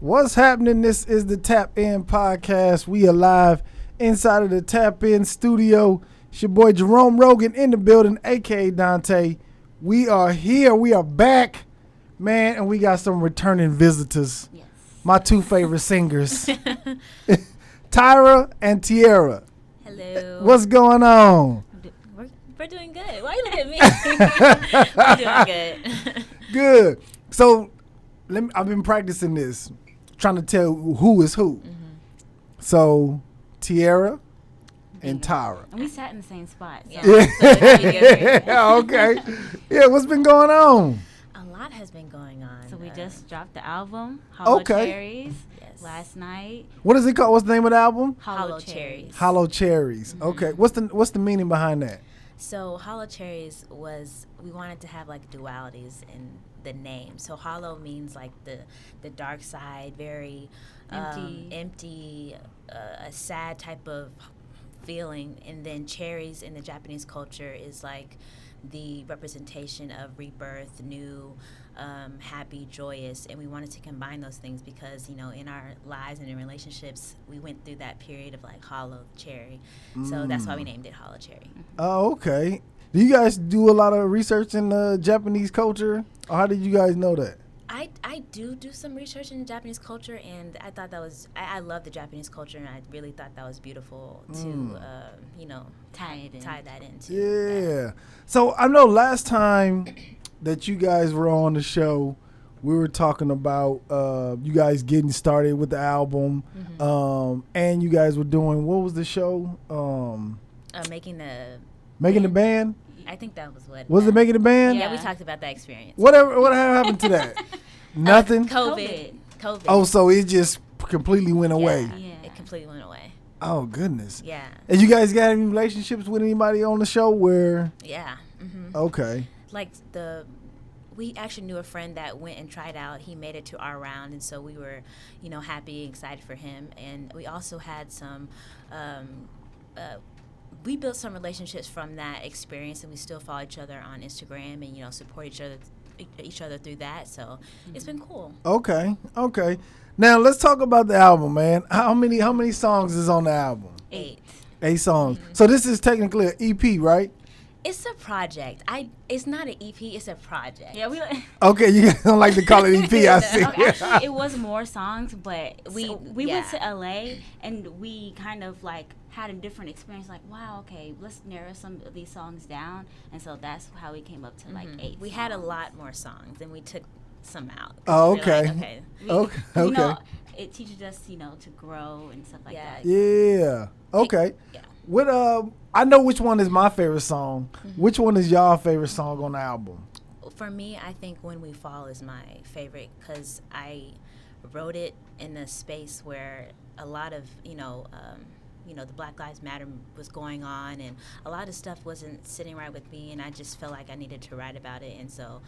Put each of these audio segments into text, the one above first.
What's happening? This is the Tap In Podcast. We are live inside of the Tap In studio. It's your boy Jerome Rogan in the building, aka Dante. We are here. We are back, man, and we got some returning visitors. Yes. My two favorite singers, Tyra and Tiara. Hello. What's going on? We're doing good. Why you look at me? We're doing good. Good. So I've been practicing this, trying to tell who is who. Mm-hmm. So Tiara and Tyra. And we sat in the same spot. So. Yeah. Okay. Yeah, what's been going on? A lot has been going on. So we just dropped the album, Hollow Cherries, yes. last night. What is it called? What's the name of the album? Hollow Cherries. Hollow Cherries. Mm-hmm. Okay. What's the meaning behind that? So Hollow Cherries was, we wanted to have like dualities in the name. So hollow means like the dark side, very empty, a sad type of feeling. And then cherries in the Japanese culture is like the representation of rebirth, new, happy, joyous, and we wanted to combine those things because, you know, in our lives and in relationships, we went through that period of like hollow cherry. So that's why we named it Hollow Cherry. Oh, okay. Do you guys do a lot of research in the Japanese culture? Or how did you guys know that? I do some research in Japanese culture, and I thought that was, I love the Japanese culture, and I really thought that was beautiful to, tie that into. Yeah. So I know last time that you guys were on the show, we were talking about you guys getting started with the album, and you guys were doing, what was the show? Making the band? I think that was what. Was it Making the Band? Yeah, we talked about that experience. What happened to that? Nothing? COVID. Oh, so it just completely went away. Yeah, it completely went away. Oh, goodness. Yeah. And you guys got any relationships with anybody on the show where? Yeah. Mm-hmm. Okay. Like we actually knew a friend that went and tried out. He made it to our round, and so we were, happy, excited for him. And we also had some, we built some relationships from that experience, and we still follow each other on Instagram and, support each other through that. So it's been cool. Okay. Now let's talk about the album, man. How many songs is on the album? 8. 8 songs. Mm-hmm. So this is technically an EP, right? It's a project. It's not an EP. It's a project. Yeah, okay, you guys don't like to call it EP. I see. Actually, it was more songs, but we went to LA and we kind of like had a different experience. Like, wow, okay, let's narrow some of these songs down, and so that's how we came up to like 8. We had a lot more songs, and we took some out. Oh, okay. Okay. It teaches us, to grow and stuff like that. Yeah. Okay. Yeah. What I know which one is my favorite song. Mm-hmm. Which one is y'all favorite song on the album? For me, I think When We Fall is my favorite because I wrote it in a space where a lot of, the Black Lives Matter was going on, and a lot of stuff wasn't sitting right with me, and I just felt like I needed to write about it. And so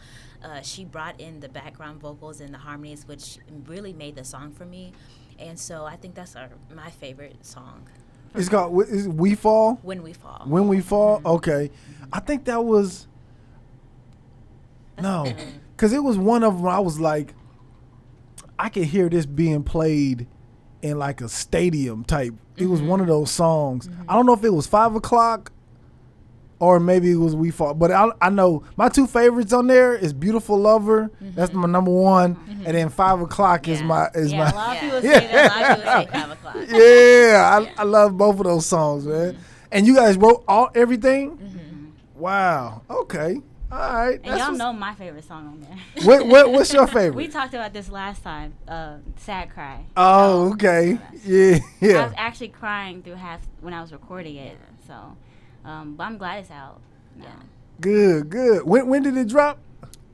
she brought in the background vocals and the harmonies, which really made the song for me. And so I think that's my favorite song. It's called We Fall? When We Fall. When We Fall? Mm-hmm. Okay. I think that was... No. Because it was one of them I was like, I could hear this being played in like a stadium type. It was one of those songs. Mm-hmm. I don't know if it was 5 o'clock or maybe it was We Fall. But I know my 2 favorites on there is Beautiful Lover. Mm-hmm. That's my number 1. Mm-hmm. And then 5 o'clock is my... a lot of people say that. A lot of people say 5 o'clock. Yeah, I love both of those songs, man. Mm-hmm. And you guys wrote everything? Mm-hmm. Wow. Okay. All right. And y'all know my favorite song on there. What's your favorite? We talked about this last time. Sad Cry. Oh, okay. Yeah. I was actually crying through half when I was recording it. So, but I'm glad it's out now. Good. When did it drop?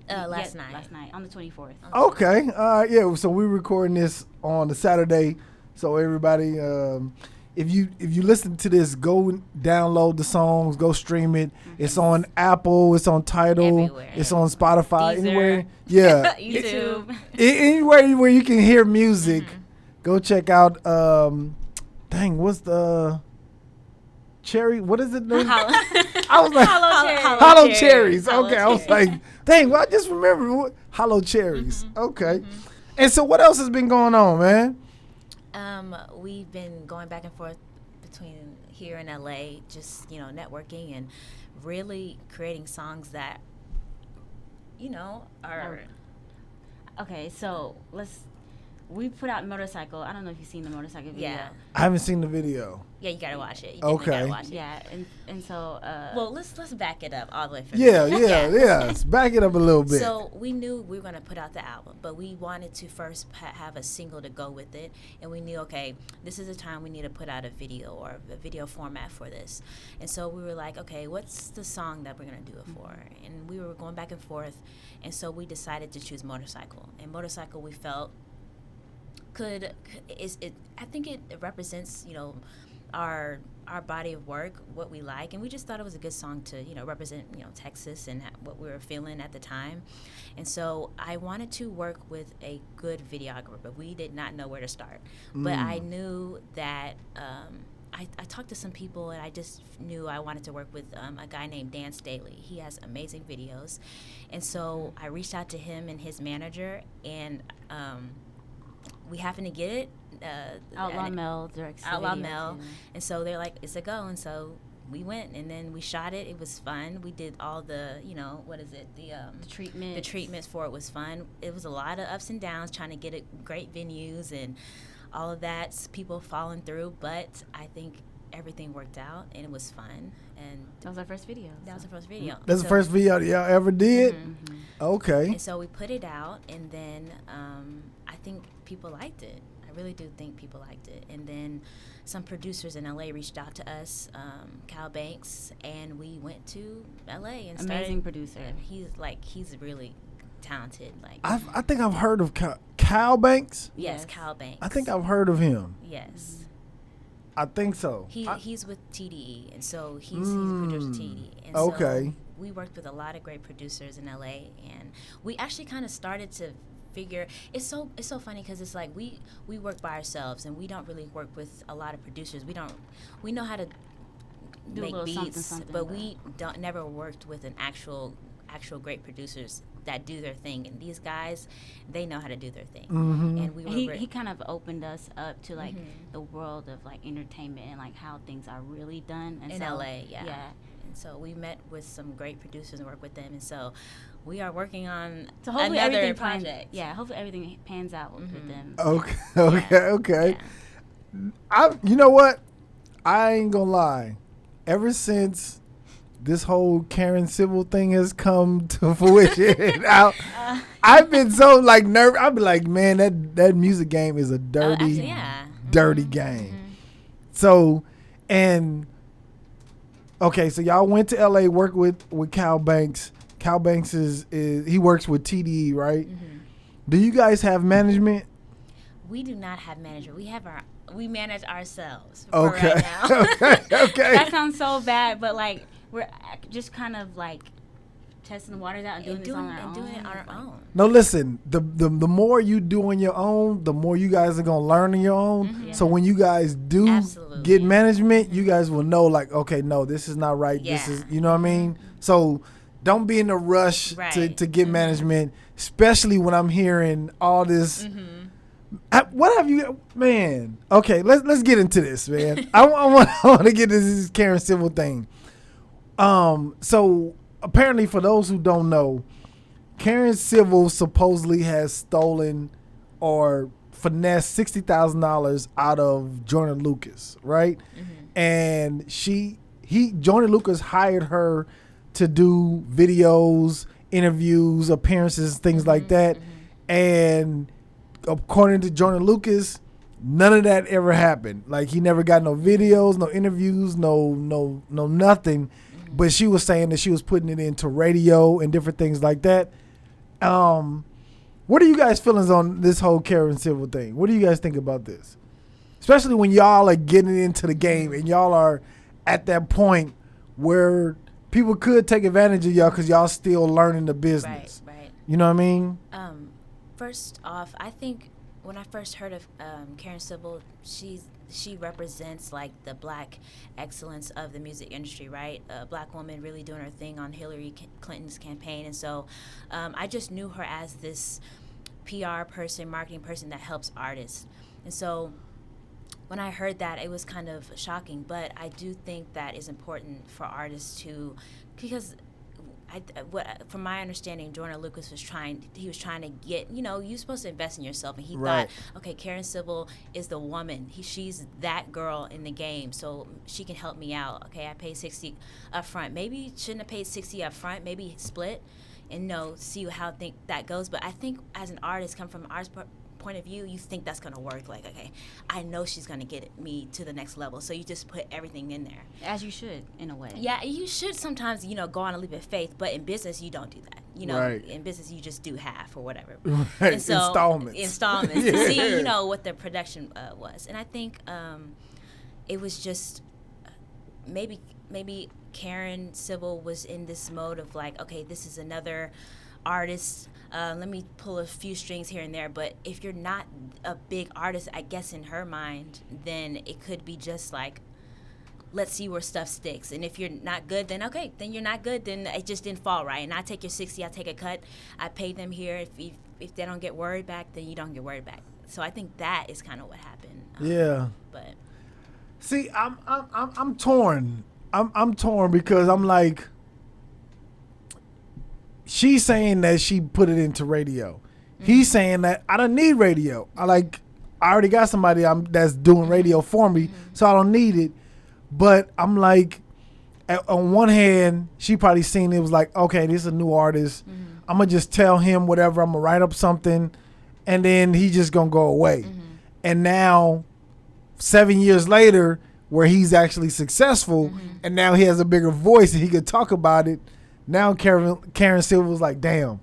Last night. Last night on the 24th. Okay. All right. Yeah. So we're recording this on the Saturday. So everybody, if you listen to this, go download the songs, go stream it. Mm-hmm. It's on Apple, it's on Tidal, everywhere. It's on Spotify, Deezer. Anywhere. Yeah, YouTube, anywhere where you can hear music. Mm-hmm. Go check out. What's the cherry? What is it? I was like Hollow Cherries. Okay, I was like, dang, well, I just remembered Hollow Cherries. Mm-hmm. Okay. Mm-hmm. And so what else has been going on, man? We've been going back and forth between here and LA, just, networking and really creating songs that, are. Okay, so we put out Motorcycle. I don't know if you've seen the Motorcycle video. Yeah. I haven't seen the video. Yeah, you gotta watch it. You Okay. Gotta watch it. Yeah, and so. Well, let's back it up all the way from Yeah. there. Back it up a little bit. So we knew we were gonna put out the album, but we wanted to first have a single to go with it, and we knew, okay, this is the time we need to put out a video or a video format for this, and so we were like, okay, what's the song that we're gonna do it for? And we were going back and forth, and so we decided to choose Motorcycle. And Motorcycle, we felt I think it represents, our body of work, what we like, and we just thought it was a good song to, represent, Texas and what we were feeling at the time. And so I wanted to work with a good videographer, but we did not know where to start. But I knew that I talked to some people, and I just knew I wanted to work with a guy named Dan Staley. He has amazing videos. And so I reached out to him and his manager, and we happened to get it. Outlaw Mel directs the Outlaw video Mel. too. And so they're like, it's a go. And so we went, and then we shot it. It was fun. We did all the, what is it? The treatments. The treatments for it was fun. It was a lot of ups and downs trying to get it great venues and all of that, people falling through. But I think everything worked out, and it was fun. And that was our first video. That was the first video. That's the first video y'all ever did? Mm-hmm. Okay. And so we put it out, and then I think people liked it. I really do think people liked it. And then some producers in LA reached out to us, Cal Banks, and we went to LA and amazing producer. He's really talented. I think I've heard of Cal Banks. Yes, Cal Banks. I think I've heard of him. Yes. I think so. He's with TDE, and so he's produced TDE. And okay. So we worked with a lot of great producers in LA, and we actually kind of started to figure. It's so funny because it's like we work by ourselves, and we don't really work with a lot of producers. We know how to do make beats, something, but we never worked with an actual great producers that do their thing. And these guys, they know how to do their thing. Mm-hmm. And he kind of opened us up to like the world of like entertainment and like how things are really done and in so, LA. Yeah. And so we met with some great producers and worked with them, and so we are working on another project. Hopefully everything pans out with them. Okay. You know what? I ain't gonna lie. Ever since this whole Karen Civil thing has come to fruition, I've been so like nervous. I've been like, man, that music game is a dirty game. So, and okay, so y'all went to LA, worked with Cal Banks. Cal Banks is he works with TDE, right? Mm-hmm. Do you guys have management? We do not have management. We manage ourselves. Okay. For right now. Okay. That sounds so bad, but like we're just kind of like testing the waters out and doing this on our own. No, listen. The more you do on your own, the more you guys are gonna learn on your own. Mm-hmm. So when you guys do get management, you guys will know like, okay, no, this is not right. This is, you know what I mean. So don't be in a rush to get management, especially when I'm hearing all this. What have you, man? Okay, let's get into this, man. I want to get this Karen Civil thing. So apparently, for those who don't know, Karen Civil supposedly has stolen or finessed $60,000 out of Jordan Lucas, right? Mm-hmm. And Jordan Lucas hired her to do videos, interviews, appearances, things like that. Mm-hmm. And according to Jordan Lucas, none of that ever happened. Like he never got no videos, no interviews, no nothing. Mm-hmm. But she was saying that she was putting it into radio and different things like that. What are you guys' feelings on this whole Karen Civil thing? What do you guys think about this? Especially when y'all are getting into the game and y'all are at that point where people could take advantage of y'all because y'all still learning the business. Right. You know what I mean? First off, I think when I first heard of Karen Civil, she represents like the black excellence of the music industry, right? A black woman really doing her thing on Hillary Clinton's campaign, and so I just knew her as this PR person, marketing person that helps artists. And so when I heard that, it was kind of shocking, but I do think that is important for artists to, because from my understanding, Jordan Lucas was trying to get, you're supposed to invest in yourself, and he thought, okay, Karen Civil is the woman. She's that girl in the game, so she can help me out. Okay, I paid $60 up front. Maybe shouldn't have paid $60 up front. Maybe split, and see how that goes. But I think as an artist, come from an artist point of view, you think that's going to work. Like, okay, I know she's going to get me to the next level, so you just put everything in there. As you should, in a way. Yeah, you should sometimes, go on a leap of faith, but in business, you don't do that. In business, you just do half or whatever. Right. And so, installments to see, what the production was. And I think it was just maybe Karen Civil was in this mode of like, okay, this is another artist. Let me pull a few strings here and there. But if you're not a big artist, I guess in her mind, then it could be just like, let's see where stuff sticks. And if you're not good, then okay, then you're not good. Then it just didn't fall right. And I take your 60, I take a cut. I pay them here. If they don't get word back, then you don't get word back. So I think that is kind of what happened. Yeah. But see, I'm torn. I'm torn because I'm like, she's saying that she put it into radio. Mm-hmm. He's saying that I don't need radio. I already got somebody that's doing radio for me, so I don't need it. But I'm like, on one hand, she probably seen it was like, okay, this is a new artist. Mm-hmm. I'm going to just tell him whatever. I'm going to write up something, and then he's just going to go away. Mm-hmm. And now, 7 years later, where he's actually successful, and now he has a bigger voice and he could talk about it. Now Karen Silver was like, damn,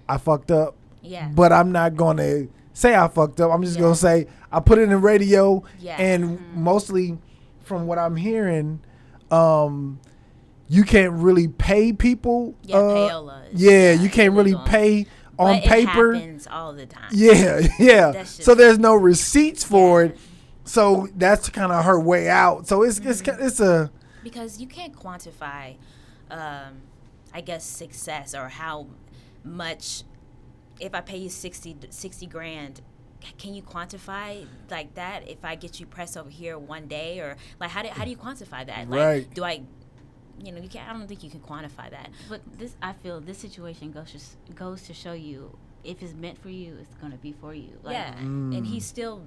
I fucked up. Yeah. But I'm not going to say I fucked up. I'm just going to say I put it in radio. Yeah. And mostly from what I'm hearing, you can't really pay people. Yeah, payola. Yeah, you can't really pay on paper. It happens all the time. Yeah. So there's no receipts for it. So that's kind of her way out. So it's a... Because you can't quantify... I guess success or how much. If I pay you 60 grand, can you quantify like that? If I get you press over here one day, or like how do you quantify that? Like, right. Do I, you can't. I don't think you can quantify that. But I feel this situation goes to show you if it's meant for you, it's gonna be for you. Like, and he's still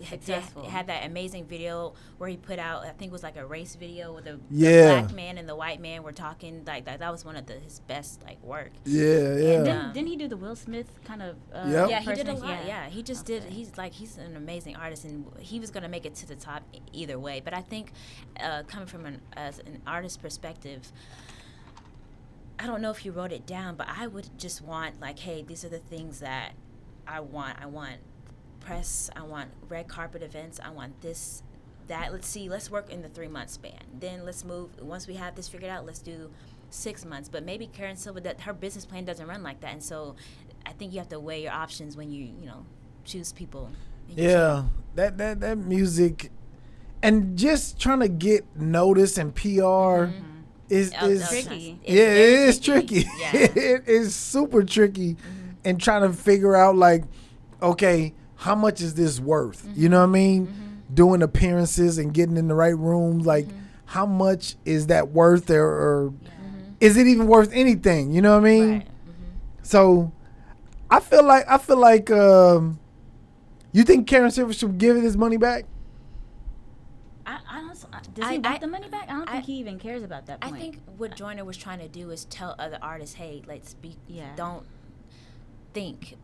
successful. Had that amazing video where he put out, I think it was like a race video with the black man and the white man were talking like that. That was one of his best work. Yeah. And didn't he do the Will Smith kind of? Yeah, he did a lot. Yeah, he just did. He's an amazing artist, and he was gonna make it to the top either way. But I think coming from an artist perspective, I don't know if you wrote it down, but I would just want hey, these are the things that I want. I want press, I want red carpet events, I want this, that. Let's work in the 3-month span. Then let's move, once we have this figured out, let's do 6 months. But maybe Karen Silva, that her business plan doesn't run like that. And so I think you have to weigh your options when you choose people. Yeah, that music, and just trying to get notice and PR is tricky. It is tricky. Yeah. It is super tricky, and trying to figure out okay, how much is this worth? You know what I mean? Doing appearances and getting in the right rooms, how much is that worth, or is it even worth anything? You know what I mean? Right. So I feel like you think Karen Silver should give his money back? Does he want the money back? I don't think he even cares about that point. I think what Joyner was trying to do is tell other artists, hey, let's be, don't think,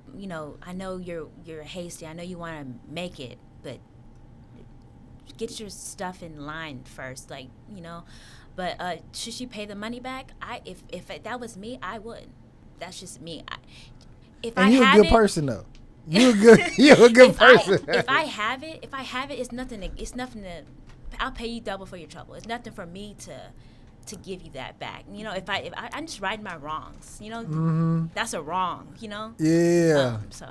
I know you're hasty. I know you want to make it, but get your stuff in line first, But should she pay the money back? If that was me, I would. That's just me. You're a good person, though. You're a good person. If I have it, it's nothing. I'll pay you double for your trouble. It's nothing for me to give you that back. If I'm just righting my wrongs. That's a wrong. Yeah. So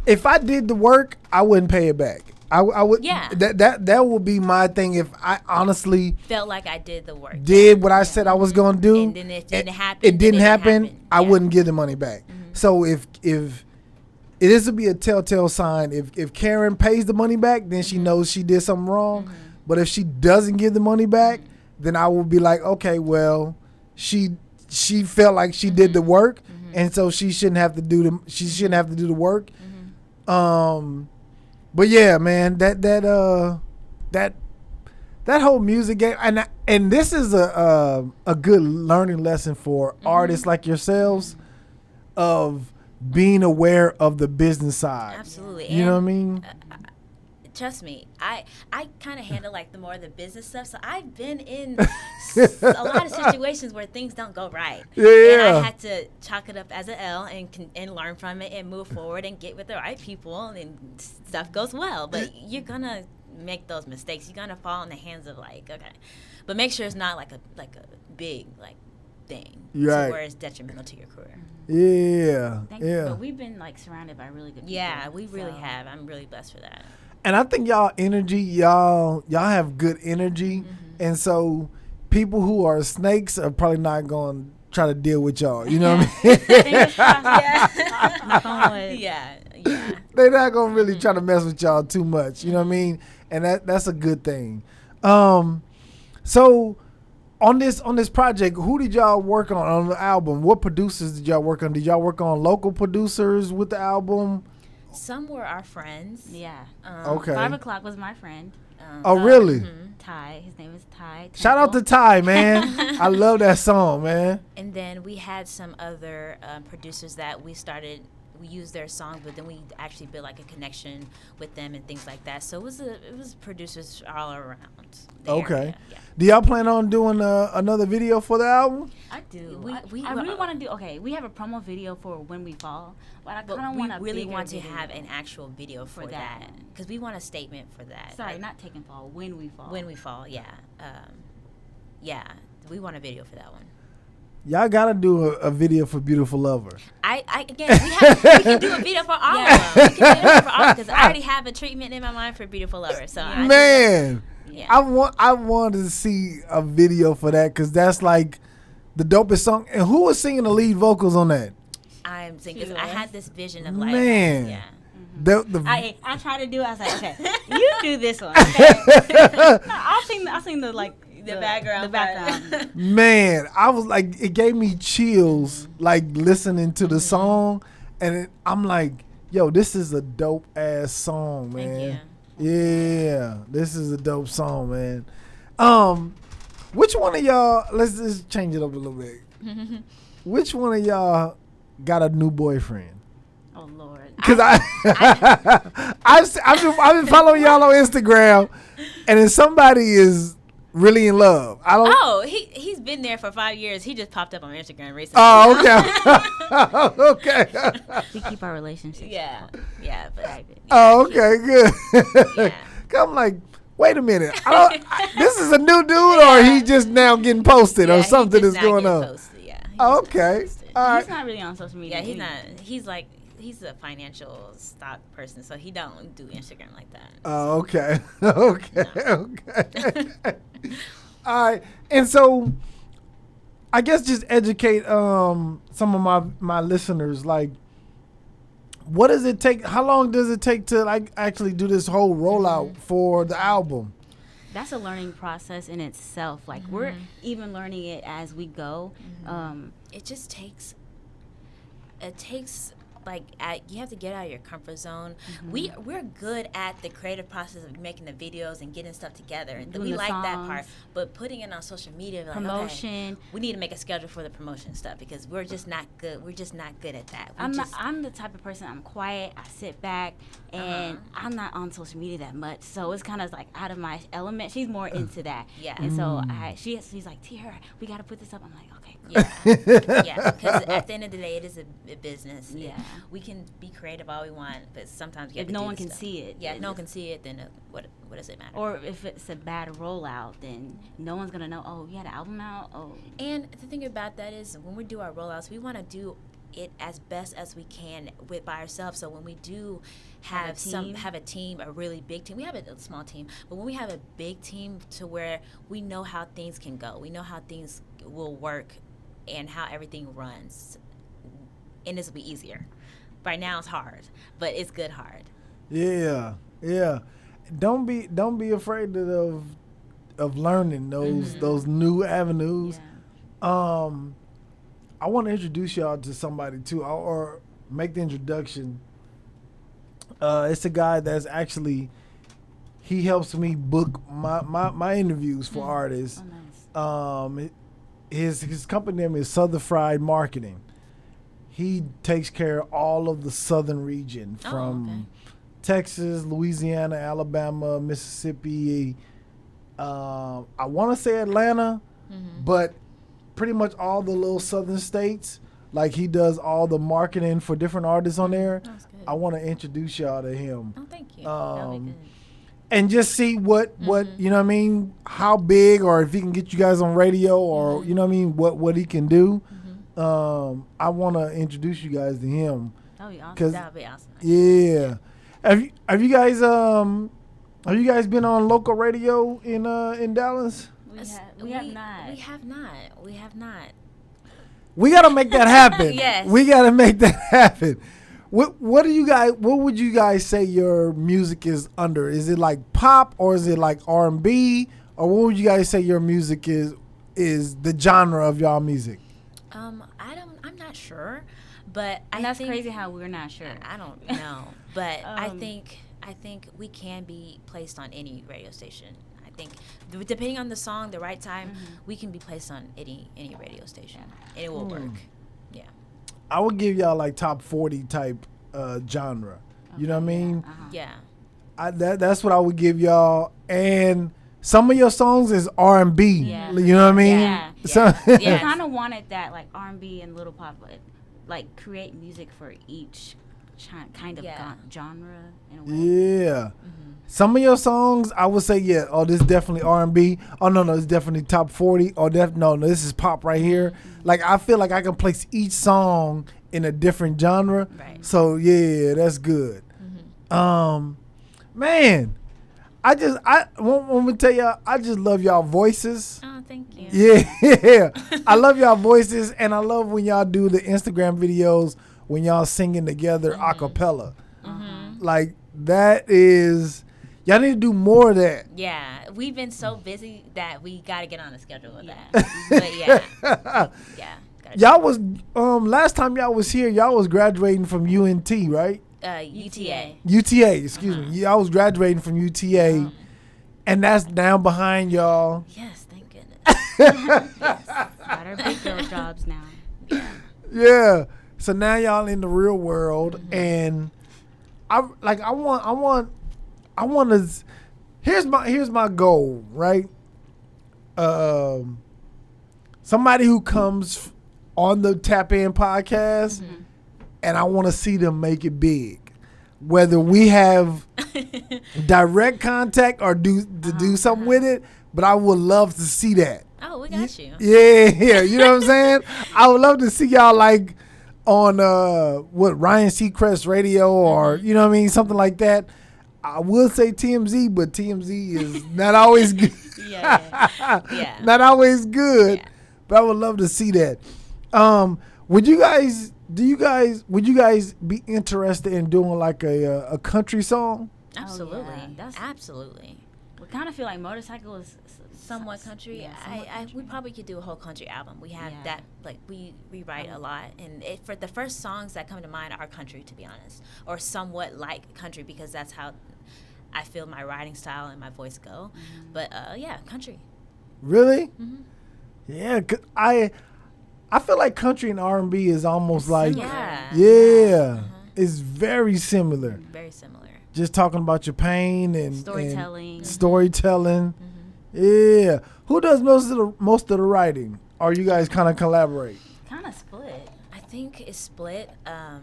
if I did the work, I wouldn't pay it back. I would. Yeah. That would be my thing. If I honestly felt like I did the work, did what I said I was gonna do, and then it didn't happen. I wouldn't give the money back. So if this would be a telltale sign. If Karen pays the money back, then she knows she did something wrong. But if she doesn't give the money back, then I will be like, okay, well, she felt like she did the work, and so she shouldn't have to do the work. But yeah, man, that whole music game, and this is a good learning lesson for artists like yourselves of being aware of the business side. Absolutely. You know what I mean? Trust me, I kind of handle like the more the business stuff. So I've been in a lot of situations where things don't go right. Yeah. And I had to chalk it up as an L and learn from it and move forward and get with the right people, and stuff goes well. But you're gonna make those mistakes. You're gonna fall in the hands of but make sure it's not like a big thing right. where it's detrimental to your career. Yeah. But we've been like surrounded by really good people. Yeah, we really have. I'm really blessed for that. And I think y'all have good energy, and so people who are snakes are probably not going to try to deal with y'all. You know what I mean? Yeah. They're not going to really try to mess with y'all too much. You know what I mean? And that's a good thing. So on this project, who did y'all work on the album? What producers did y'all work on? Did y'all work on local producers with the album? Some were our friends. Yeah. Okay. 5 o'clock was my friend. Really? Ty. His name is Ty. Shout out to Ty, man. I love that song, man. And then we had some other producers that we used their songs, but then we actually built like a connection with them and things like that. So it was producers all around. Okay. Yeah. Do y'all plan on doing another video for the album? I do. I really want to do. Okay, we have a promo video for When We Fall, but I kind of want to really want to have an actual video for that because we want a statement for that. Sorry, not Take and Fall. When We Fall. When We Fall. Yeah. We want a video for that one. Y'all gotta do a video for Beautiful Lover. We can do a video for all of them. We can do it for all because I already have a treatment in my mind for Beautiful Lover. So I want to see a video for that because that's like the dopest song. And who was singing the lead vocals on that? I'm thinking I had this vision of like I tried to do it. I was like, okay, you do this one. Okay. I'll sing the background. Man, I was like, it gave me chills like listening to the song, and I'm like, yo, this is a dope ass song, man. Thank you. Yeah, this is a dope song, man. Which one of y'all? Let's just change it up a little bit. Which one of y'all got a new boyfriend? Oh Lord, because I've been following y'all on Instagram, and if somebody is really in love, he's been there for 5 years. He just popped up on Instagram recently. Oh, okay. Okay. We keep our relationship. Yeah, but okay, good. Yeah. I'm like, wait a minute. This is a new dude, or he just now getting posted, or something is going on. Posted, yeah. Okay. All right. He's not really on social media. Yeah, he's not. He's a financial stock person, so he don't do Instagram like that. Oh, okay. Okay. All right. And so I guess just educate some of my listeners, like, what does it take? How long does it take to like actually do this whole rollout for the album? That's a learning process in itself. Like we're even learning it as we go. It just takes. Like you have to get out of your comfort zone. We're good at the creative process of making the videos and getting stuff together, and we like songs. That part. But putting it on social media, like, promotion, we need to make a schedule for the promotion stuff because we're just not good. We're just not good at that. I'm the type of person. I'm quiet. I sit back, and I'm not on social media that much. So it's kind of like out of my element. She's more into that. Yeah. And so she's like, Tiara, we got to put this up. I'm like, okay. Yeah, because at the end of the day, it is a business. Yeah, we can be creative all we want, but sometimes you have if to no one can see it. Yeah, if no one can see it, then what does it matter? Or if it's a bad rollout, then no one's gonna know. Oh, you had an album out. Oh, and the thing about that is, when we do our rollouts, we want to do it as best as we can by ourselves. So when we do have a team, a really big team, we have a small team, but when we have a big team to where we know how things can go, we know how things will work and how everything runs, and this will be easier. Right now it's hard, but it's good hard. Yeah. Don't be afraid of learning those new avenues. Yeah. I want to introduce y'all to somebody too, or make the introduction. It's a guy that's actually, he helps me book my interviews for artists. Oh, nice. His company name is Southern Fried Marketing. He takes care of all of the southern region from Texas, Louisiana, Alabama, Mississippi. I want to say Atlanta, but pretty much all the little southern states. Like, he does all the marketing for different artists on there. That's good. I want to introduce y'all to him. Oh, thank you. That'll be good. And just see what you know what I mean, how big, or if he can get you guys on radio, or you know what I mean, what he can do. I want to introduce you guys to him. That'll be awesome. That'll be awesome. Yeah. Have you guys been on local radio in Dallas? We have not. We have not. We gotta make that happen. Yes. We gotta make that happen. What would you guys say your music is under? Is it like pop, or is it like R&B, or what would you guys say your music is the genre of y'all music? I'm not sure, but That's crazy how we're not sure. I don't know, but I think we can be placed on any radio station. I think depending on the song, the right time, we can be placed on any radio station, and it will work. Yeah. I would give y'all like top 40 type genre. You know what I mean? Yeah. That's what I would give y'all. And some of your songs is R&B. Yeah. You know what I mean? Yeah. So We kind of wanted that, like R&B and little pop, like create music for each kind of genre in a way. Yeah. Some of your songs, I would say, this is definitely R&B. Oh, no, it's definitely top 40. Or no, this is pop right here. Like, I feel like I can place each song in a different genre. Right. So, yeah, that's good. Man, I want to tell y'all, I just love y'all voices. Oh, thank you. Yeah. I love y'all voices, and I love when y'all do the Instagram videos when y'all singing together a cappella. Like, that is... Y'all need to do more of that. Yeah, we've been so busy that we got to get on the schedule with that. But yeah. Y'all was last time y'all was here, y'all was graduating from UNT, right? UTA. UTA, excuse me. Y'all was graduating from UTA, and that's down behind y'all. Yes, thank goodness. Got our big girl jobs now. Yeah. So now y'all in the real world, and I want to. Here's my goal, right? Somebody who comes on the Tap In podcast, and I want to see them make it big. Whether we have direct contact or do something with it, but I would love to see that. Oh, we got you. Yeah, you know what I'm saying? I would love to see y'all like on Ryan Seacrest radio, or you know what I mean, something like that. I would say TMZ, but TMZ is not always good. Yeah. Not always good. Yeah. But I would love to see that. Would you guys be interested in doing like a country song? Absolutely. Oh, yeah. Absolutely. We kind of feel like Motorcycle is Somewhat country. Yeah, We probably could do a whole country album. We have that, like, we write a lot, and for the first songs that come to mind are country, to be honest, or somewhat like country, because that's how I feel my writing style and my voice go. But country. Really? Yeah, 'cause I feel like country and R&B is almost like it's very similar. Very similar. Just talking about your pain and storytelling. Yeah. Who does most of the writing? Or you guys kind of collaborate? Kind of split. I think it's split. I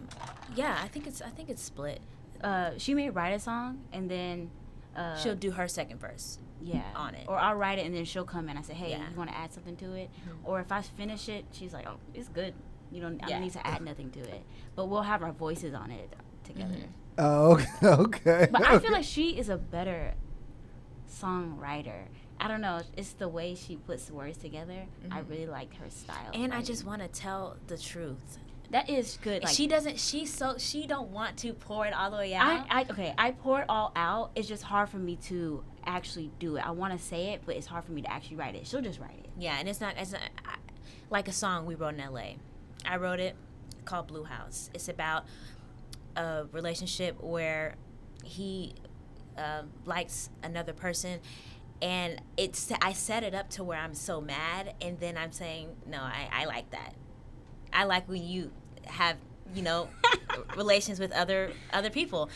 think it's split. She may write a song and then she'll do her second verse. On it. Or I'll write it and then she'll come in. I say, hey, Yeah. you want to add something to it? Or if I finish it, she's like, oh, it's good. I don't need to add nothing to it. But we'll have our voices on it together. Oh, okay. But I feel like she is a better songwriter. I don't know. It's the way she puts words together. I really like her style. And I just want to tell the truth. That is good. Like, she doesn't. She don't want to pour it all the way out. I pour it all out. It's just hard for me to actually do it. I want to say it, but it's hard for me to actually write it. She'll just write it. Yeah, and it's not like a song we wrote in LA. I wrote it called Blue House. It's about a relationship where he likes another person, and I set it up to where I'm so mad, and then I'm saying, no, I like that. I like when you have, relations with other people.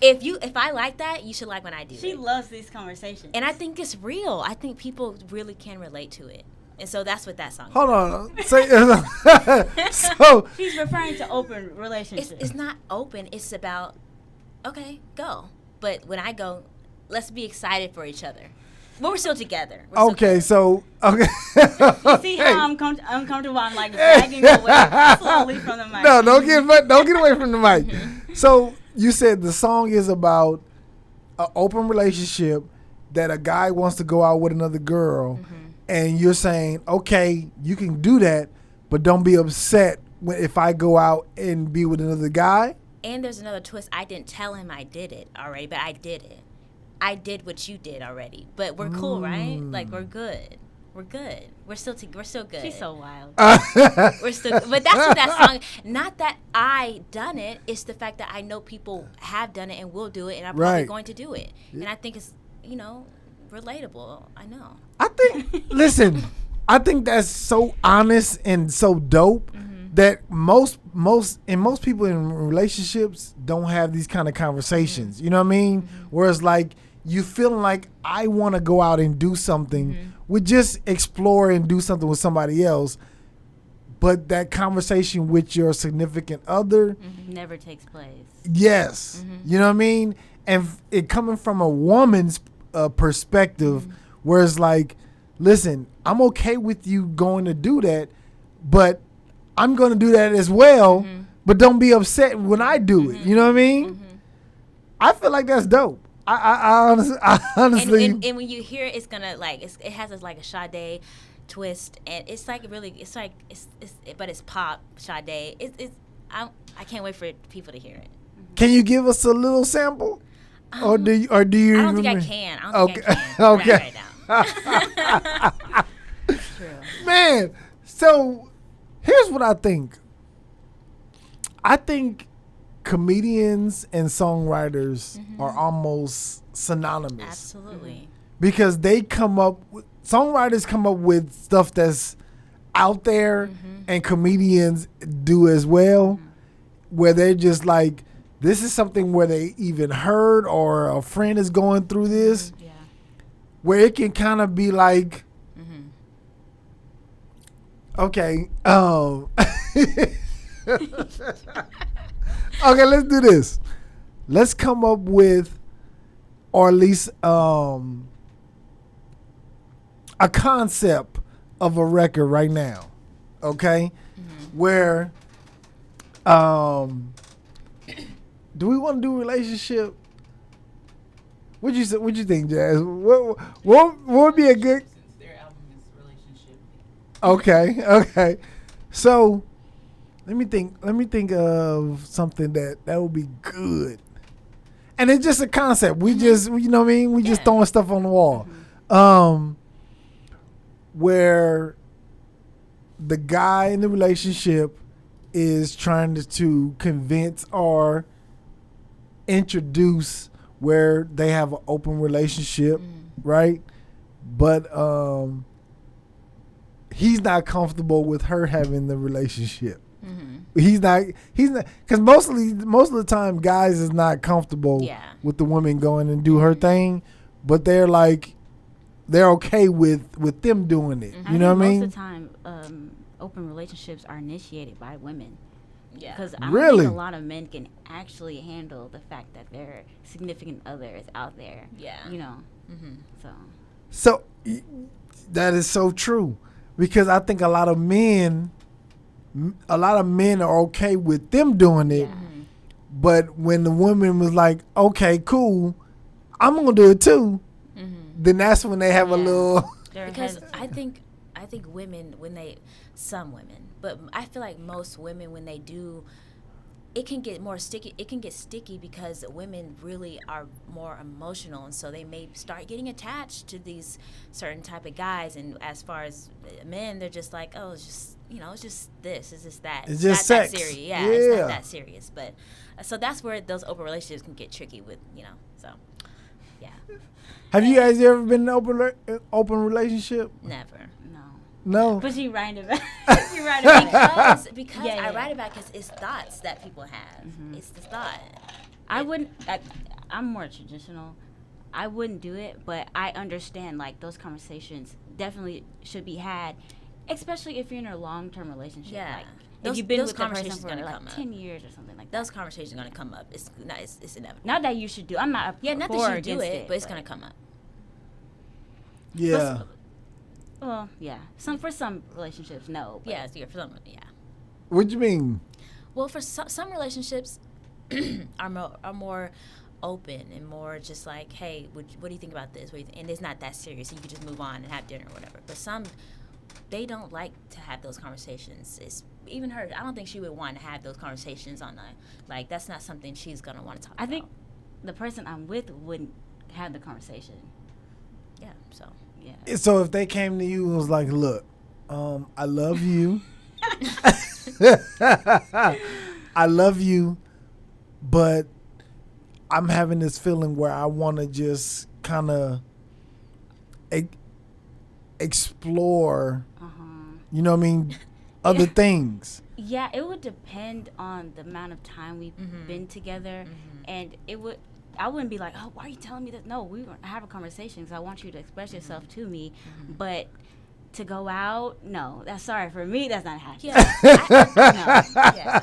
If I like that, you should like when I do. She loves these conversations, and I think it's real. I think people really can relate to it, and so that's what that song. Hold on, so she's referring to open relationships. It's not open. It's about go. But when I go, let's be excited for each other. But we're still together. Okay. You see how I'm uncomfortable? I'm like dragging away slowly from the mic. No, don't get away from the mic. So you said the song is about an open relationship that a guy wants to go out with another girl, and you're saying, okay, you can do that, but don't be upset if I go out and be with another guy. And there's another twist. I didn't tell him I did it already, but I did it. I did what you did already, but we're cool, right? Like we're good. We're good. We're still good. She's so wild. We're still, but that's what that song. Not that I done it. It's the fact that I know people have done it and will do it, and I'm probably going to do it. And I think it's relatable. I know. I think that's so honest and so dope that most people in relationships don't have these kind of conversations. You know what I mean? Whereas like you feeling like I want to go out and do something, we just explore and do something with somebody else, but that conversation with your significant other never takes place. Yes. You know what I mean? And it coming from a woman's perspective, where it's like, listen, I'm okay with you going to do that, but I'm going to do that as well, but don't be upset when I do it. You know what I mean? I feel like that's dope. I honestly. And when you hear it, it's gonna it has like a Sade twist, and it's like but it's pop Sade. I can't wait for people to hear it. Can you give us a little sample, or do you? I don't think I can. Okay. Right now. True. Man, so here's what I think. I think comedians and songwriters are almost synonymous. Absolutely. Because songwriters come up with stuff that's out there, and comedians do as well, where they're just like, this is something where they even heard or a friend is going through this, where it can kind of be like, okay, okay, let's do this. Let's come up with, or at least a concept of a record right now, okay? Where, do we want to do relationship? What'd you think, Jazz? What would be a good? Since their album is relationship. Okay. So, let me think of something that would be good. And it's just a concept. We just, you know what I mean? We just throwing stuff on the wall. Where the guy in the relationship is trying to convince or introduce where they have an open relationship, right? But he's not comfortable with her having the relationship. He's not, because most of the time guys is not comfortable with the woman going and do her thing, but they're okay with them doing it. You know what I mean? Most of the time, open relationships are initiated by women. Yeah, because I don't really think a lot of men can actually handle the fact that their significant other is out there. Yeah, So that is so true, because I think a lot of men are okay with them doing it, but when the woman was like, "Okay, cool, I'm gonna do it too," then that's when they have a little. Because I think I think women some women, but I feel like most women when they do, it can get more sticky. It can get sticky because women really are more emotional, and so they may start getting attached to these certain type of guys. And as far as men, they're just like, oh, it's just it's just this, it's just that. It's just not sex. That serious. Yeah, it's not that serious. But so that's where those open relationships can get tricky with So yeah. Have you guys ever been in an open relationship? Never. No. But you write about you write about because I write about because it's thoughts that people have. Mm-hmm. It's the thought. I'm more traditional. I wouldn't do it, but I understand like those conversations definitely should be had, especially if you're in a long-term relationship. Yeah. Like, if you've been with the person for like 10 years or something like that. Those conversations are going to come up. It's inevitable. Not that you should do. I'm not not that you do it, but it's going to come up. Yeah. Well, yeah. For some relationships, no. Yeah, for some, yeah. What do you mean? Well, for some relationships are more open and more just like, hey, what do you think about this? And it's not that serious. You can just move on and have dinner or whatever. But some, they don't like to have those conversations. It's even her. I don't think she would want to have those conversations on that's not something she's gonna want to talk about. I think the person I'm with wouldn't have the conversation. Yeah. So. Yeah. So if they came to you and was like, look, I love you. I love you, but I'm having this feeling where I want to just kind of explore, you know what I mean, other things. Yeah, it would depend on the amount of time we've been together, and I wouldn't be like, oh, why are you telling me that? No, we were have a conversation because I want you to express yourself to me. But to go out, no. Sorry for me. That's not happening. Yeah,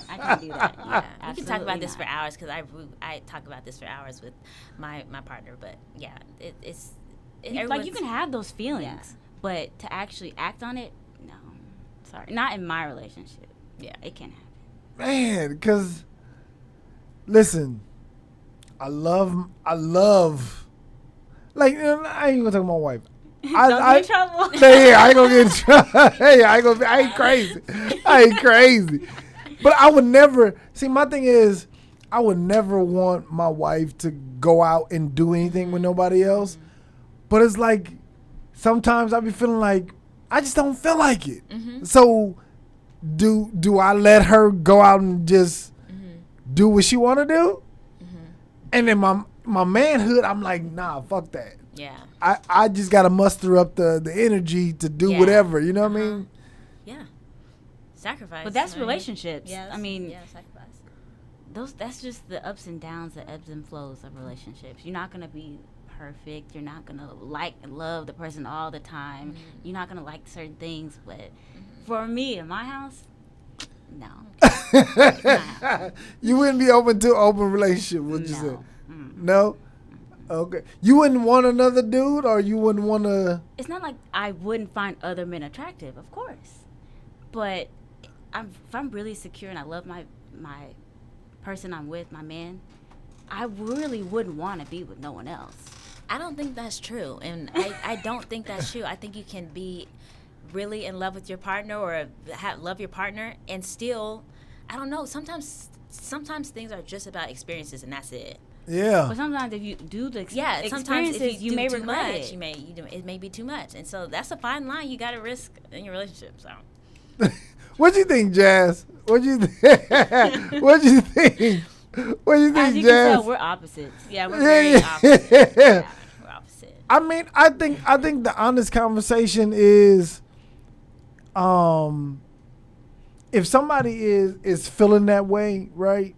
I can't do that. Yeah, we can talk about this for hours because I talk about this for hours with my partner. But yeah, it's like you can have those feelings, but to actually act on it, no. Sorry, not in my relationship. Yeah, it can't happen. Man, because listen. I love, like, I ain't gonna talk about my wife. Don't get in trouble. Hey, I ain't gonna get in trouble. Hey, I ain't crazy. I ain't crazy. But I would never, see, my thing is, I would never want my wife to go out and do anything with nobody else. But it's like, sometimes I be feeling like, I just don't feel like it. So, do I let her go out and just do what she want to do? And then my manhood, I'm like, nah, fuck that. Yeah. I just got to muster up the energy to do whatever, you know what I mean? Yeah. Sacrifice. But that's relationships. Yeah, I mean, sacrifice. That's just the ups and downs, the ebbs and flows of relationships. You're not going to be perfect. You're not going to like and love the person all the time. You're not going to like certain things. But for me, in my house, no. You wouldn't be open to an open relationship, would you say? No? Okay. You wouldn't want another dude, or you wouldn't want to... It's not like I wouldn't find other men attractive, of course. But if I'm really secure and I love my person I'm with, my man, I really wouldn't want to be with no one else. I don't think that's true. And I don't think that's true. I think you can be really in love with your partner or love your partner and still, I don't know, sometimes things are just about experiences and that's it. Yeah. But sometimes if you do the experiences, sometimes if you may regret it. It may be too much. And so that's a fine line you got to risk in your relationship. So. What do you think, Jazz? What do you think? What do you think? What do you think, As you Jazz? can tell, we're opposites. Yeah, we're very opposite. Yeah, we're opposite. I mean, I think the honest conversation is, if somebody is feeling that way, right?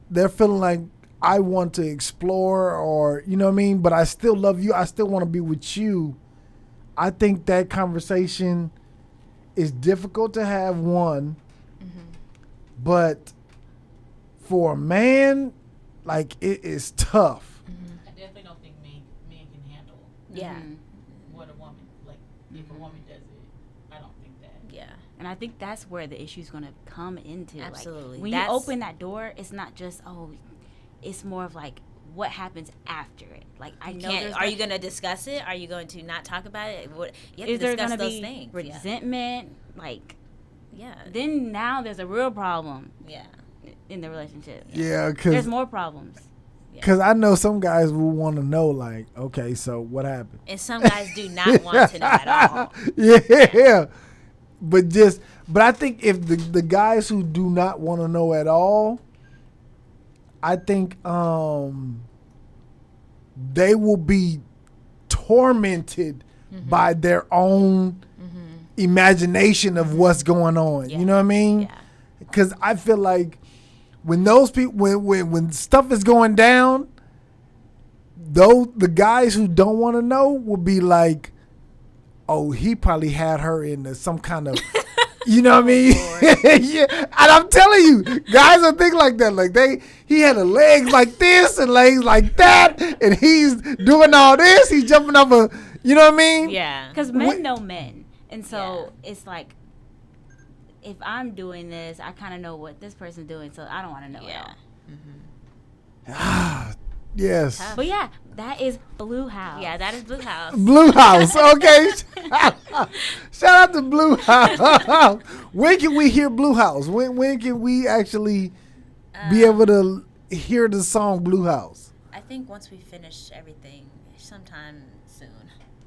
They're feeling like, I want to explore, or you know what I mean, but I still love you. I still want to be with you. I think that conversation is difficult to have, one, but for a man, like, it is tough. I definitely don't think men can handle what a woman, like, if a woman does it, I don't think that. Yeah. And I think that's where the issue's going to come into. Absolutely. Like, when you open that door, it's not just, it's more of like, what happens after it. Like I know, are you going to discuss it? Are you going to not talk about it? You have is to there discuss going to those be things. resentment? Like, yeah. Then now there's a real problem. Yeah. In the relationship. Yeah, because there's more problems. Because I know some guys will want to know, like, okay, so what happened? And some guys do not want to know at all. Yeah. But I think if the guys who do not want to know at all, I think they will be tormented by their own imagination of what's going on. Yeah. You know what I mean? Yeah. Because I feel like when those people, when stuff is going down, the guys who don't want to know will be like, oh, he probably had her in some kind of, you know what I mean? Yeah, and I'm telling you, guys are thinking like that. Like he had a legs like this and legs like that, and he's doing all this. He's jumping up you know what I mean? Yeah. Because men know men, and so it's like, if I'm doing this, I kind of know what this person's doing, so I don't want to know at all. Ah, yes. But yeah, that is Blue House. Yeah, that is Blue House. Blue House, okay. Shout out to Blue House. When can we hear Blue House? When can we actually be able to hear the song Blue House? I think once we finish everything, sometime soon.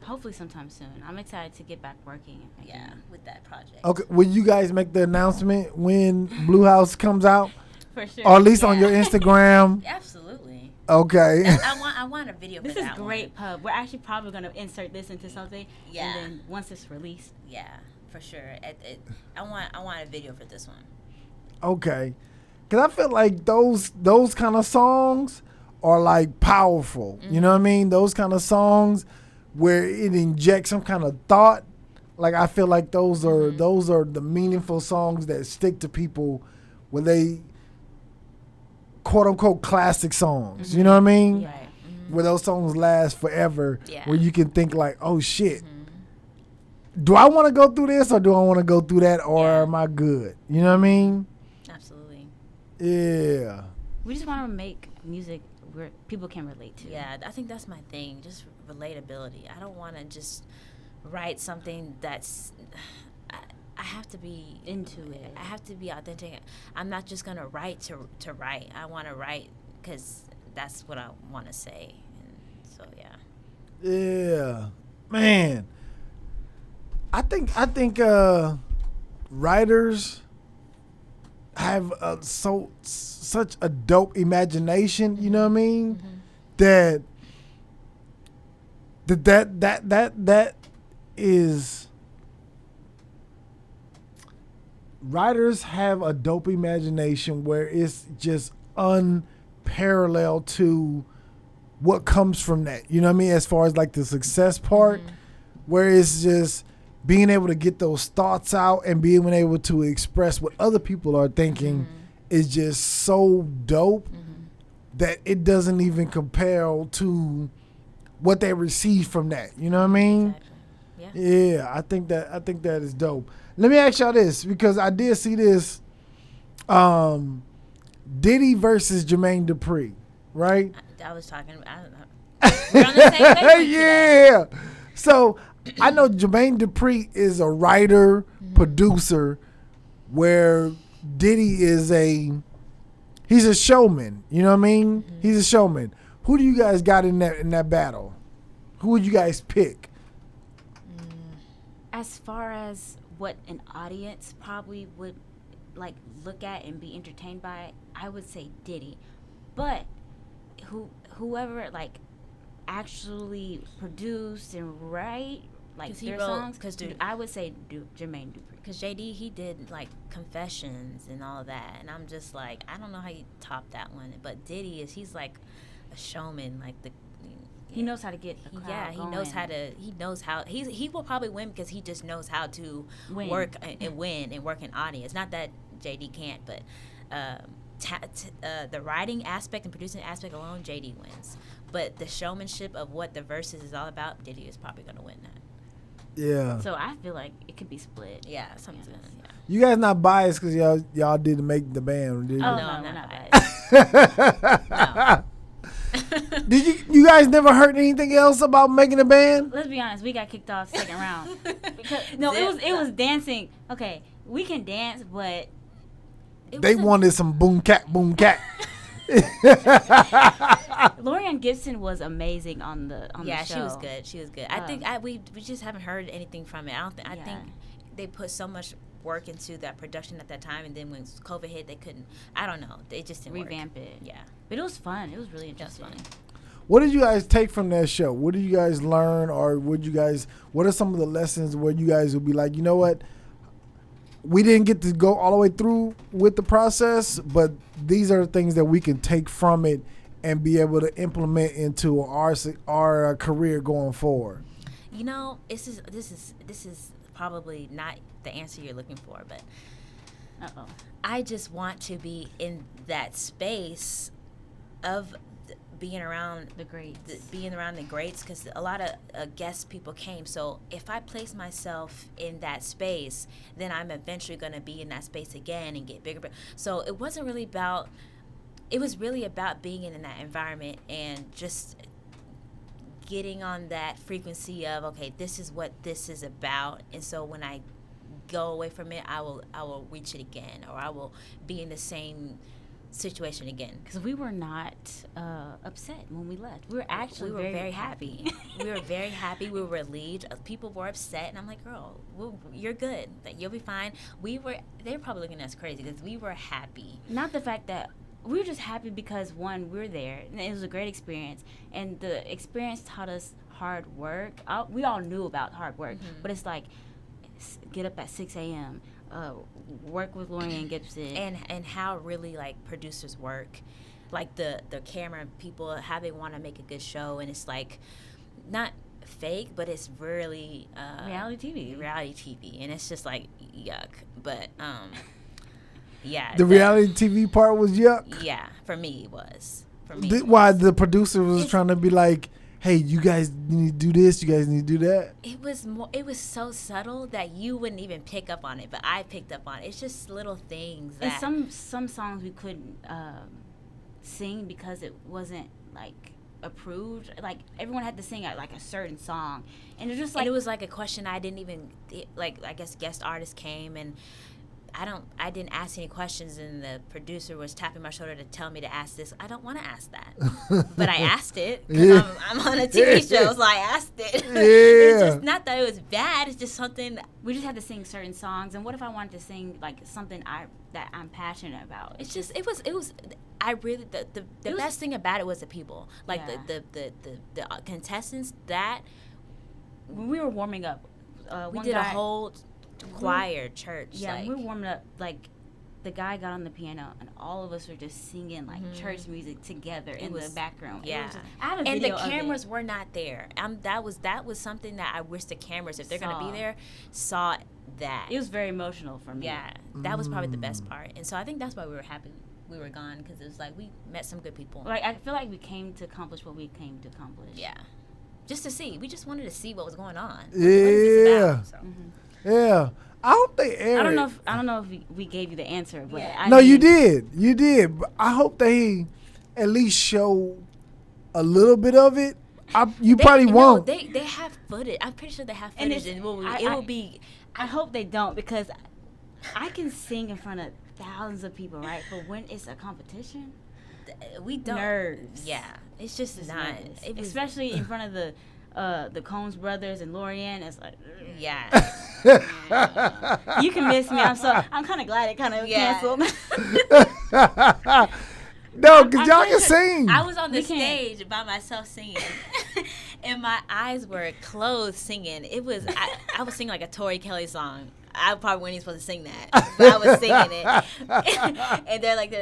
Hopefully sometime soon. I'm excited to get back working again. Yeah, with that project. Okay, will you guys make the announcement when Blue House comes out? For sure. Or at least on your Instagram? Absolutely. Okay. I want a video for this that. This is great, Pub. We're actually probably going to insert this into something. Yeah. And then once it's released. Yeah, for sure. I want a video for this one. Okay. Because I feel like those kind of songs are like powerful. You know what I mean? Those kind of songs where it injects some kind of thought. Like I feel like those are the meaningful songs that stick to people when they quote unquote classic songs. You know what I mean? Yeah. Where those songs last forever. Yeah. Where you can think like, oh shit. Do I want to go through this or do I want to go through that or am I good? You know what I mean? Absolutely. Yeah. We just want to make music where people can relate to. Yeah, I think that's my thing. Just relatability. I don't want to just write something that's. I have to be into it. I have to be authentic. I'm not just gonna write to write. I want to write because that's what I want to say. And so yeah. Yeah, man. I think writers have such a dope imagination. You know what I mean? That is. Writers have a dope imagination where it's just unparalleled to what comes from that. You know what I mean? As far as like the success part, where it's just being able to get those thoughts out and being able to express what other people are thinking is just so dope that it doesn't even compare to what they receive from that. You know what I mean? Exactly. Yeah, I think that is dope. Let me ask y'all this, because I did see this Diddy versus Jermaine Dupri, right? I was talking I don't know. We're on the same page. Yeah. So I know Jermaine Dupri is a writer, producer, where Diddy is he's a showman. You know what I mean? He's a showman. Who do you guys got in that battle? Who would you guys pick? As far as what an audience probably would like look at and be entertained by, I would say Diddy. But whoever like actually produced and write like their songs, I would say Jermaine Dupri. Because JD, he did like Confessions and all that, and I'm just like, I don't know how you top that one. But Diddy he's like a showman, like he knows how to get the crowd going. He will probably win because he just knows how to work and win and work an audience. Not that JD can't, but the writing aspect and producing aspect alone, JD wins. But the showmanship of what the verses is all about, Diddy is probably going to win that. Yeah. So I feel like it could be split. Yeah, something's good. Yeah. You guys not biased because y'all didn't make the band, did you? Oh, no, no, I'm not biased. No. Did you guys never heard anything else about making a band? Let's be honest, we got kicked off second round. It was dancing. Okay, we can dance, but they wanted some boom cat. Lorianne Gibson was amazing on the show. Yeah, she was good. I think we just haven't heard anything from it. I think they put so much work into that production at that time, and then when COVID hit, they couldn't. I don't know. They just didn't revamp work. it. Yeah, but it was fun. It was really interesting. What did you guys take from that show? What did you guys learn, or what are some of the lessons where you guys would be like, you know what? We didn't get to go all the way through with the process, but these are the things that we can take from it and be able to implement into our career going forward. You know, this is probably not the answer you're looking for, but I just want to be in that space of being around the greats, because a lot of guest people came. So if I place myself in that space, then I'm eventually going to be in that space again and get bigger. So it was really about being in that environment and just getting on that frequency of, okay, this is what this is about. And so when I go away from it, I will reach it again, or I will be in the same situation again. Because we were not upset when we left. We were actually very happy. We were very happy. We were relieved. People were upset, and I'm like, girl, you're good. Like, you'll be fine. They were probably looking at us crazy because we were happy. Not the fact that we were just happy because, one, we were there, and it was a great experience, and the experience taught us hard work. We all knew about hard work, but it's like, get up at 6 a.m., work with Lorianne Gibson, and how really like producers work, like the camera people, how they want to make a good show, and it's like not fake, but it's really reality TV, and it's just like yuck. But yeah, the reality TV part was yuck. Yeah, for me it was. Why the producer was trying to be like, hey, you guys need to do this, you guys need to do that. It was so subtle that you wouldn't even pick up on it, but I picked up on it. It's just little things that. And some songs we couldn't sing because it wasn't like approved. Like everyone had to sing like a certain song, and it just like, and it was like a question I didn't even like. I guess guest artists came, and I didn't ask any questions, and the producer was tapping my shoulder to tell me to ask this. I don't want to ask that, but I asked it because I'm on a TV show, so I asked it. Yeah. It's just not that it was bad. It's just something we just had to sing certain songs. And what if I wanted to sing like something that I'm passionate about? It's just it was. I really the best thing about it was the people, like the contestants. That when we were warming up, we did a whole choir church. Yeah, we were warming up, like the guy got on the piano and all of us were just singing like church music together in the background. Yeah, I have a and video the cameras were not there. That was something that I wish the cameras, if they're gonna be there, saw that. It was very emotional for me. Yeah, that was probably the best part, and so I think that's why we were happy we were gone, because it was like we met some good people. Like I feel like we came to accomplish what we came to accomplish. Yeah, just to see. We just wanted to see what was going on. Yeah. Yeah, I hope they air. I don't know if we gave you the answer, but you did. But I hope they at least show a little bit of it. They probably won't. They have footage. I'm pretty sure they have footage, and it will be. I hope they don't, because I can sing in front of thousands of people, right? But when it's a competition, we don't. Nerves. Yeah, it's just not. Especially in front of the Combs brothers and Lorianne. It's like, yeah. You can miss me. I'm kind of glad it kind of canceled. No, because y'all can sing. I was on the stage by myself singing, and my eyes were closed singing. It was I was singing like a Tori Kelly song. I probably wasn't even supposed to sing that, but I was singing it. And they're like,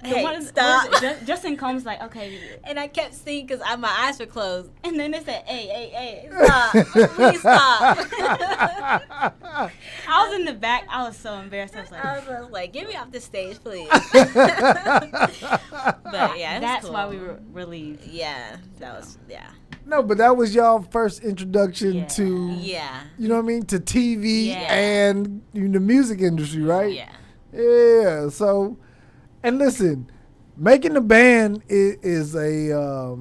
hey, stop. Justin Combs like, okay. And I kept singing because my eyes were closed. And then they said, hey, stop. Please stop. I was in the back. I was so embarrassed. I was like, get me off the stage, please. But yeah, that's cool. why we were relieved. Yeah, that was, No, but that was y'all first introduction to, you know what I mean, to TV and the music industry, right? Yeah. Yeah. So, and listen, making the band is a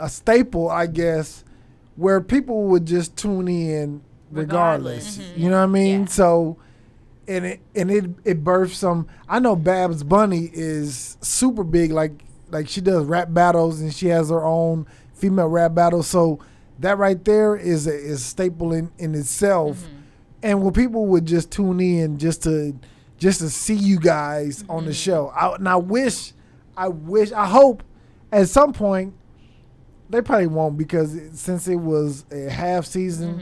staple, I guess, where people would just tune in regardless. Mm-hmm. You know what I mean? Yeah. So, and it birthed some. I know Babs Bunny is super big. Like she does rap battles and she has her own female rap battles. So that right there is a staple in itself. Mm-hmm. And when people would just tune in just to see you guys on the show, I hope at some point they probably won't, because since it was a half season,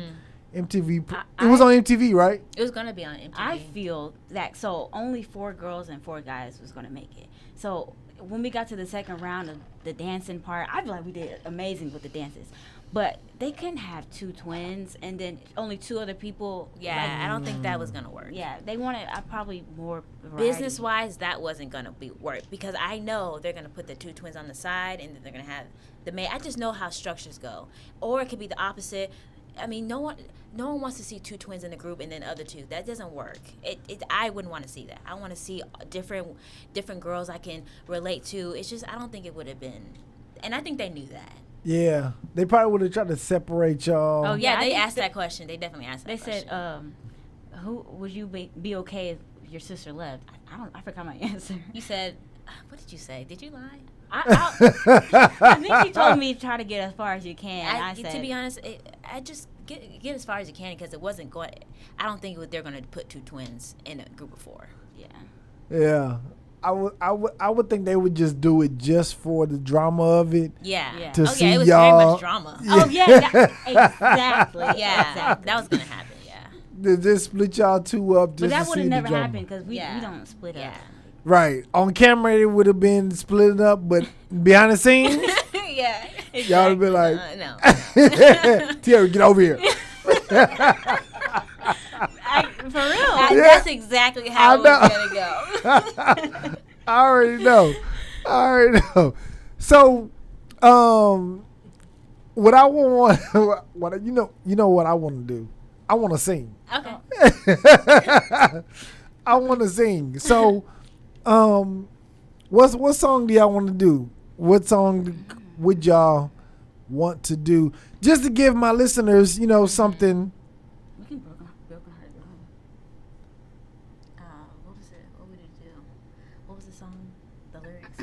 MTV, it was on MTV, right? It was gonna be on MTV. I feel that only 4 girls and 4 guys was gonna make it. So when we got to the second round of the dancing part, I feel like we did amazing with the dances. But they couldn't have 2 twins and then only 2 other people. Yeah, I don't think that was gonna work. Yeah, they wanted probably more variety. Business wise, that wasn't gonna be work, because I know they're gonna put the 2 twins on the side and then they're gonna have the main. I just know how structures go, or it could be the opposite. I mean, no one wants to see 2 twins in the group and then the other 2. That doesn't work. I wouldn't want to see that. I want to see different girls I can relate to. It's just, I don't think it would have been, and I think they knew that. Yeah, they probably would have tried to separate y'all. Oh yeah, they asked that question. They definitely asked that They question. said, "Who would you be okay if your sister left?" I forgot my answer. You said, what did you say? Did you lie? I think she told me try to get as far as you can. I said, to be honest, I just get as far as you can, because it wasn't going. I don't think they're going to put 2 twins in a group of 4. Yeah. Yeah. I would think they would just do it just for the drama of it. Yeah. To see it was y'all. very much drama. Yeah. Oh yeah, exactly. Yeah, exactly. that was gonna happen. Yeah. They just split y'all 2 up. Just But that would would have never happened because we don't split up. Right. On camera, it would have been split up, but behind the scenes, Yeah. Exactly. y'all would be like, no. Tiara, get over here. For real. That's exactly how it was gonna go. I already know. So, what I want, you know what I want to do? I want to sing. Okay. I want to sing. So, what song do y'all want to do? What song would y'all want to do? Just to give my listeners, something. We can broken heart. What was it? What would it do? What was the song? The lyrics?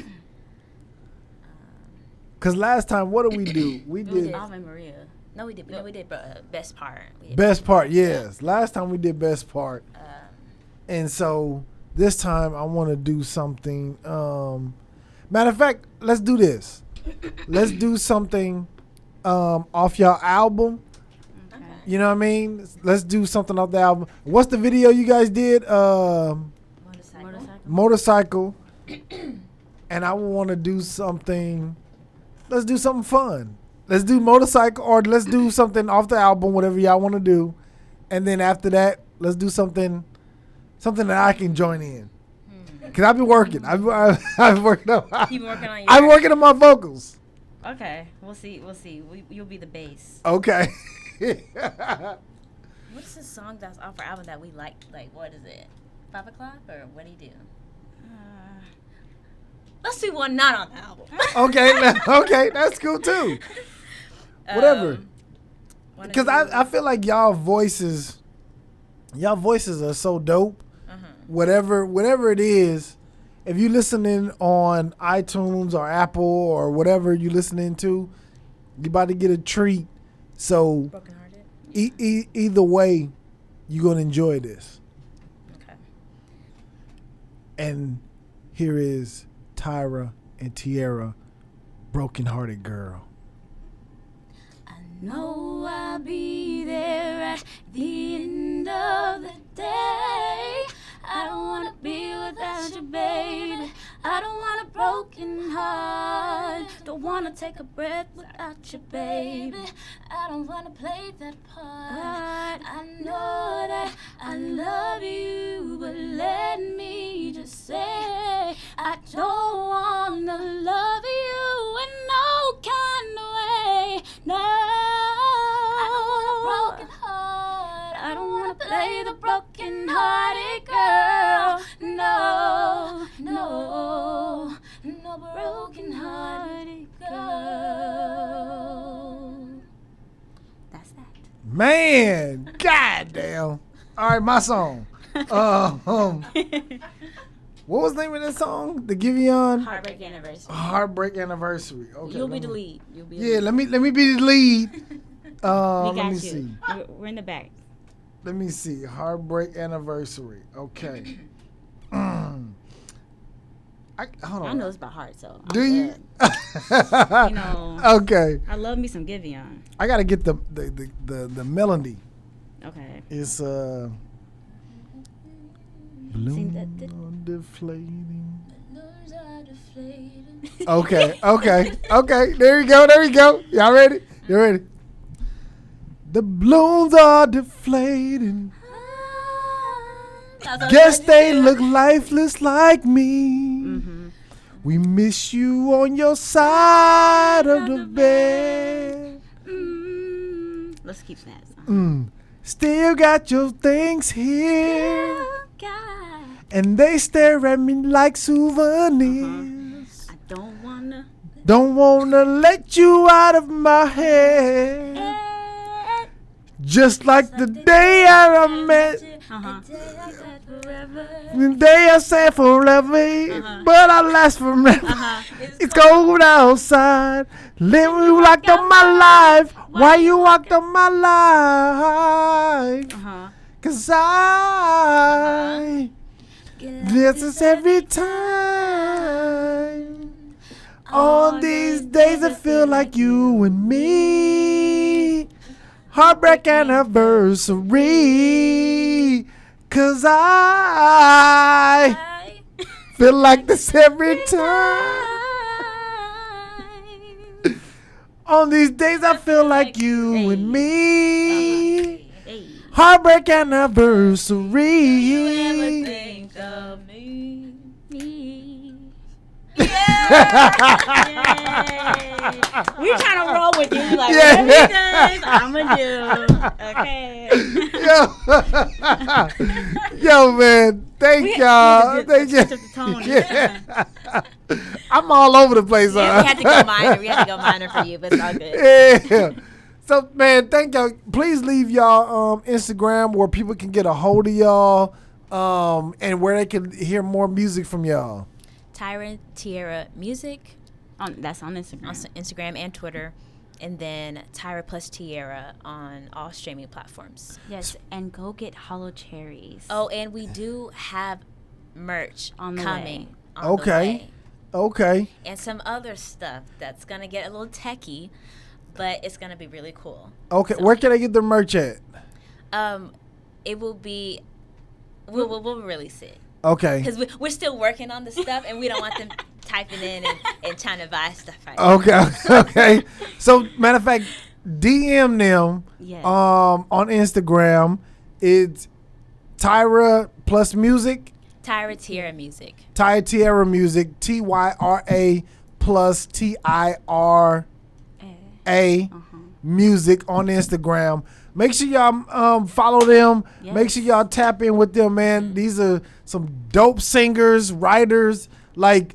Because last time, what did we do? We did Ave Maria. No, we did. No, we did best part. Best Part. Yes, last time we did Best Part, and so this time I want to do something. Matter of fact, let's do this. Let's do something off y'all album. Okay. You know what I mean? Let's do something off the album. What's the video you guys did? Motorcycle. And I want to do something. Let's do something fun. Let's do Motorcycle, or let's do something off the album, whatever y'all want to do. And then after that, let's do something that I can join in. Cause I've been working. I've been working on. Keep working on your. I'm working on my vocals. Okay, we'll see. You'll be the bass. Okay. What's the song that's off our album that we like? Like, what is it? 5 o'clock, or what do you do? Let's do one not on the album. Okay, that's cool too. Whatever. Because I feel like y'all voices are so dope. Whatever it is, if you listening on iTunes or Apple or whatever you listening to, you about to get a treat. So Brokenhearted. Either way, you're gonna enjoy this. Okay. And here is Tyra and Tiara, Brokenhearted Girl. I know I'll be there at the end of the day. I don't wanna be without you, baby. I don't want a broken heart. Don't wanna take a breath without you, baby. I don't wanna play that part. I know that I love you, but let me just say I don't wanna love you in no kind of way. No, I don't want a broken heart. I don't wanna play the broken hearted girl. No. Man, goddamn. All right, my song. What was the name of that song? The Giveon? Heartbreak Anniversary. Heartbreak Anniversary. Okay. You'll be the lead. Let me be the lead. We got let me you. see. We're in the back. Let me see. Heartbreak Anniversary. Okay. Hold on. I know it's by heart, so. Do you? You know. Okay. I love me some Giveon. I gotta get the melody. Okay. It's balloons are deflating. Okay. There you go. Y'all ready? You ready? The balloons are deflating. Guess they look lifeless like me. Mm-hmm. We miss you on your side of the bed. Let's keep that. Still got your things here. And they stare at me like souvenirs. I Don't wanna let you out of my head. Just like the day I met. The day I said forever, but I last forever. It's cold outside. Let me locked up my life. Why you locked up my life? 'Cause I this is every time. On these days I feel like you and me. Heartbreak Anniversary. 'Cause I feel like this every time. On these days I feel like you and me. Heartbreak Anniversary. You ever think of me? We trying to roll with you. Like, Yeah. whatever he does, I'm going to do. Okay. Yo, man. Thank y'all. Thank you. Yeah. I'm all over the place. Yeah, we had to go minor. We had to go minor for you, but it's all good. Yeah. So, man, thank y'all. Please leave y'all Instagram where people can get a hold of y'all and where they can hear more music from y'all. Tyra Tiara Music. That's on Instagram. On Instagram and Twitter. And then Tyra plus Tiara on all streaming platforms. Yes, and go get Hollow Cherries. Oh, and we do have merch On the coming. way. On the way. Okay. And some other stuff that's going to get a little techie, but it's going to be really cool. Okay. So, Where can I get the merch at? it will be, we'll release it. Okay. Because we're still working on the stuff, and we don't want them typing in and trying to buy stuff right Okay. Okay. So, matter of fact, DM them Yes. on Instagram. It's Tyra plus music. Tyra Tiara Music. Tiara Music. TYRA plus TIRA music on Instagram. Make sure y'all follow them. Yes. Make sure y'all tap in with them, man. These are some dope singers, writers. Like,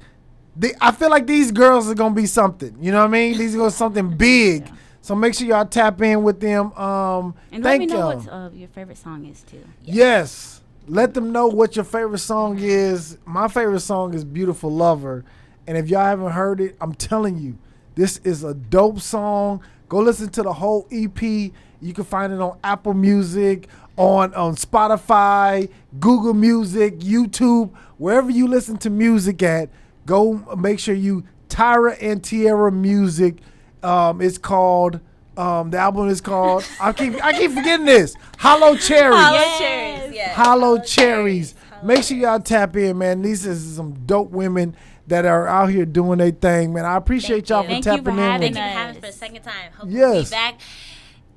I feel like these girls are gonna be something. You know what I mean? These are gonna be something big. Yeah. So make sure y'all tap in with them. And let me know what your favorite song is too. Yes. Let them know what your favorite song is. My favorite song is Beautiful Lover. And if y'all haven't heard it, I'm telling you, this is a dope song. Go listen to the whole EP. You can find it on Apple Music, on Spotify, Google Music, YouTube, wherever you listen to music at. Go make sure you Tyra and Tiara Music. It's called the album is called I keep forgetting this. Hollow Cherries. Hollow Cherries. Yes. Hollow Cherries. Make sure y'all tap in, man. These is some dope women that are out here doing their thing, man. I appreciate y'all for tapping in. Thank you for having us for the second time. Hope we'll be back.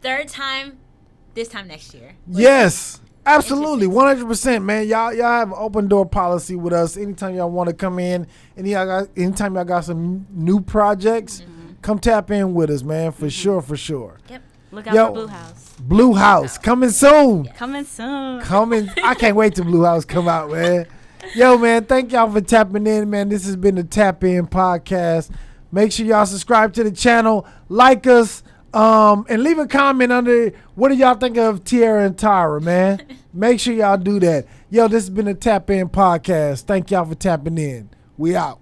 Third time, this time next year. Yes. Absolutely, 100%, man. Y'all have an open door policy with us. Anytime y'all want to come in, anytime y'all got some new projects, come tap in with us, man. For sure. Yep. Look out for Blue House. Blue House coming soon. Yes. Coming soon. I can't wait till Blue House come out, man. Yo, man, thank y'all for tapping in, man. This has been the Tap In Podcast. Make sure y'all subscribe to the channel, like us And leave a comment under what do y'all think of Tiara and Tyra, man. Make sure y'all do that. Yo, this has been a Tap In Podcast. Thank y'all for tapping in. We out.